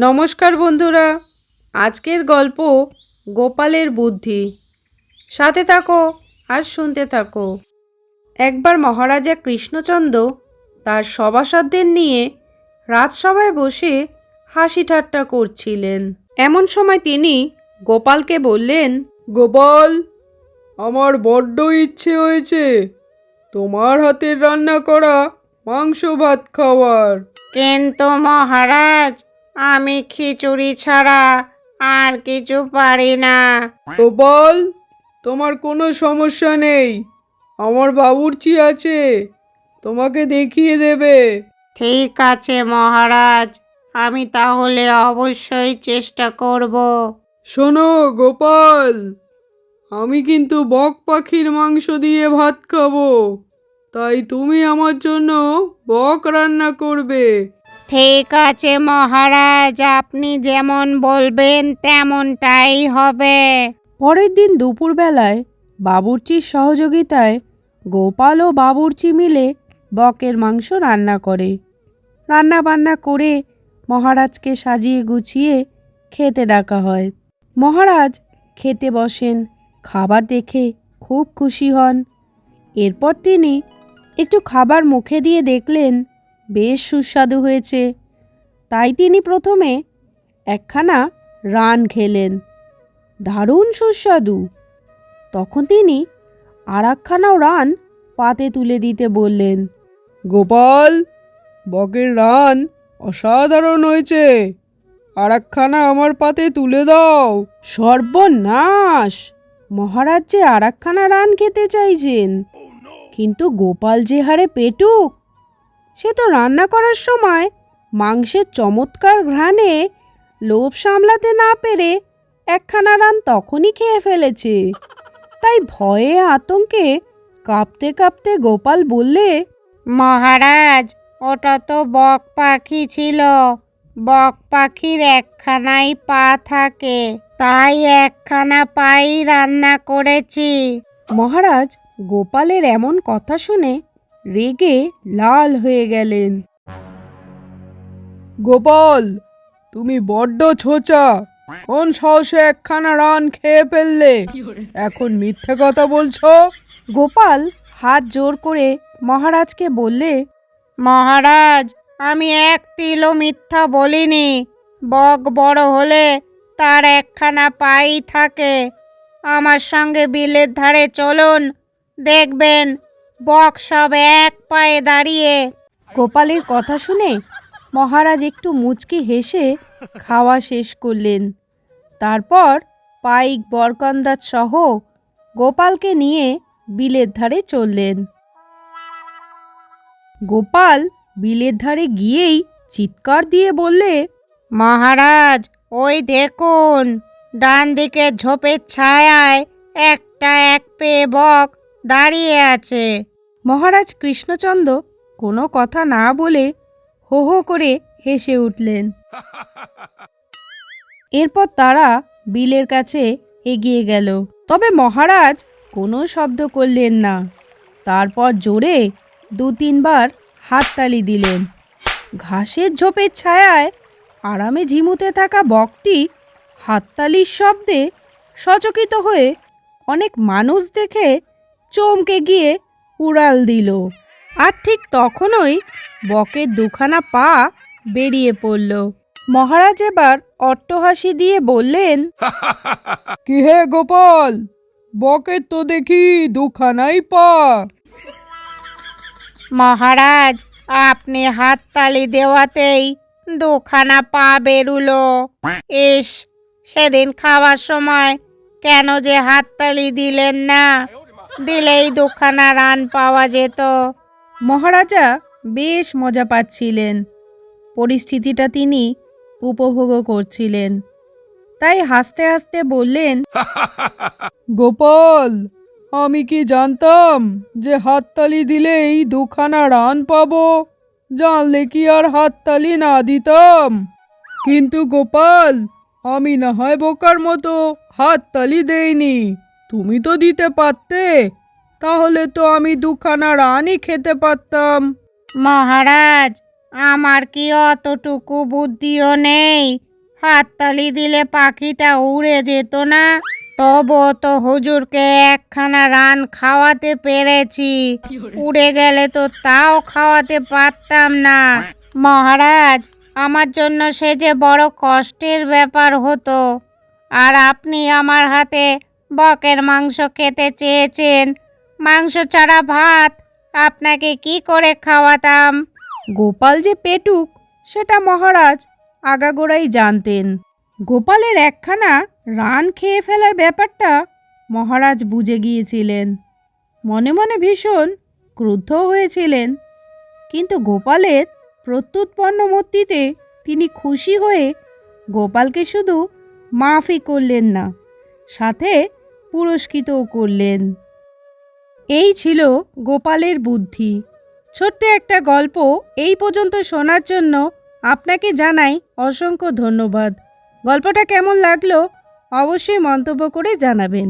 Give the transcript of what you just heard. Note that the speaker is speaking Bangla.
নমস্কার বন্ধুরা, আজকের গল্প গোপালের বুদ্ধি। সাথে থাকো আর শুনতে থাকো। একবার মহারাজা কৃষ্ণচন্দ্র তার সভাসদদের নিয়ে রাজসভায় বসে হাসি ঠাট্টা করছিলেন। এমন সময় তিনি গোপালকে বললেন, গোপাল, আমার বড্ড ইচ্ছে হয়েছে তোমার হাতের রান্না করা মাংস ভাত খাওয়ার। কিন্তু মহারাজ, আমি খিচুড়ি ছাড়া আর কিছু পারি না। গোপাল, তোমার কোনো সমস্যা নেই, আমার বাবুর্চি আছে, তোমাকে দেখিয়ে দেবে। ঠিক আছে মহারাজ, আমি তাহলে অবশ্যই চেষ্টা করব। শোনো গোপাল, আমি কিন্তু বক পাখির মাংস দিয়ে ভাত খাবো, তাই তুমি আমার জন্য বক রান্না করবে। ঠিক আছে মহারাজ, আপনি যেমন বলবেন তেমনটাই হবে। পরের দিন দুপুরবেলায় বাবুর্চির সহযোগিতায় গোপাল ও বাবুর্চি মিলে বকের মাংস রান্না করে। রান্না বান্না করে মহারাজকে সাজিয়ে গুছিয়ে খেতে ডাকা হয়। মহারাজ খেতে বসেন। খাবার দেখে খুব খুশি হন। এরপর তিনি একটু খাবার মুখে দিয়ে দেখলেন বেশ সুস্বাদু হয়েছে। তাই তিনি প্রথমে একখানা রান খেলেন। দারুণ সুস্বাদু। তখন তিনি আর একখানাও রান পাতে তুলে দিতে বললেন। গোপাল, বকের রান অসাধারণ হয়েছে, আর একখানা আমার পাতে তুলে দাও। সর্বনাশ! মহারাজ যে আর একখানা রান খেতে চাইছেন, কিন্তু গোপাল যে হারে পেটুক, সে তো রান্না করার সময় মাংসের চমৎকার ঘ্রাণে লোভ সামলাতে না পেরে একখানা রান তখনই খেয়ে ফেলেছে। তাই ভয়ে আতঙ্কে কাঁপতে কাঁপতে গোপাল বললে, মহারাজ, ওটা তো বক পাখি ছিল। বক পাখির একখানাই পা থাকে, তাই একখানা পাই রান্না করেছি। মহারাজ গোপালের এমন কথা শুনে রেগে লাল হয়ে গেলেন। গোপাল, তুমি বড্ড ছোচা, কোন সাহসে একখানা রান খেয়ে ফেললে? এখন মিথ্যে কথা বলছো। গোপাল হাত জোর করে মহারাজকে বললে, মহারাজ, আমি এক তিলও মিথ্যা বলিনি। বক বড় হলে তার একখানা পাই থাকে। আমার সঙ্গে বিলের ধারে চলুন, দেখবেন বক সব এক পায়ে দাঁড়িয়ে। গোপালের কথা শুনে মহারাজ একটু মুচকি হেসে খাওয়া শেষ করলেন। তারপর পাইক বরকন্দাজ সহ গোপালকে নিয়ে বিলের ধারে চললেন। গোপাল বিলের ধারে গিয়েই চিৎকার দিয়ে বললে, মহারাজ, ওই দেখুন, ডান দিকে ঝোপের ছায়ায় একটা এক পেয়ে বক দাঁড়িয়ে আছে। মহারাজ কৃষ্ণচন্দ্র কোনো কথা না বলে হো হো করে হেসে উঠলেন। এরপর তারা বিলের কাছে এগিয়ে গেল। তবে মহারাজ কোনো শব্দ করলেন না। তারপর জোরে ২-৩ বার হাততালি দিলেন। ঘাসের ঝোপের ছায়ায় আরামে ঝিমুতে থাকা বকটি হাততালির শব্দে সচকিত হয়ে অনেক মানুষ দেখে চমকে গিয়ে উড়াল দিল। আর ঠিক তখনই বকের দুখানা পা বেরিয়ে পড়ল। মহারাজ এবার অট্টহাসি দিয়ে বললেন, কি হে গোপাল, বকের তো দেখি দুখানাই পা। মহারাজ, আপনি হাততালি দেওয়াতেই দুখানা পা বেরুলো। ইস, সেদিন খাওয়ার সময় কেন যে হাততালি দিলেন না, দিলেই দুখানা রান পাওয়া যেত। মহারাজা বেশ মজা পাচ্ছিলেন। পরিস্থিতিটা তিনি উপভোগও করছিলেন। তাই হাসতে হাসতে বললেন, গোপাল, আমি কি জানতাম যে হাততালি দিলেই দুখানা রান পাবো? জানলে কি আর হাততালি না দিতাম? কিন্তু গোপাল, আমি না হয় বোকার মতো হাততালি দেইনি, তুমি তো দিতে পারতে, তাহলে তো আমি দুখানা রানই খেতে পারতাম। মহারাজ, আমার কি অতটুকু বুদ্ধিও নেই হাততালি দিলে পাখিটা উড়ে যেত না? তবুও তো হুজুরকে একখানা রান খাওয়াতে পেরেছি, উড়ে গেলে তো তাও খাওয়াতে পারতাম না। মহারাজ, আমার জন্য সে যে বড় কষ্টের ব্যাপার হতো, আর আপনি আমার হাতে বকের মাংস খেতে চেয়েছেন। মাংস ছাড়া ভাত আপনাকে কি করে খাওয়াতাম? গোপাল যে পেটুক সেটা মহারাজ আগাগোড়াই জানতেন। গোপালের একখানা রান খেয়ে ফেলার ব্যাপারটা মহারাজ বুঝে গিয়েছিলেন। মনে মনে ভীষণ ক্রুদ্ধ হয়েছিলেন, কিন্তু গোপালের প্রত্যুৎপন্ন মূর্তিতে তিনি খুশি হয়ে গোপালকে শুধু মাফই করলেন না, সাথে পুরস্কৃতও করলেন। এই ছিল গোপালের বুদ্ধি। ছোট্ট একটা গল্প এই পর্যন্ত শোনার জন্য আপনাকে জানাই অসংখ্য ধন্যবাদ। গল্পটা কেমন লাগলো অবশ্যই মন্তব্য করে জানাবেন।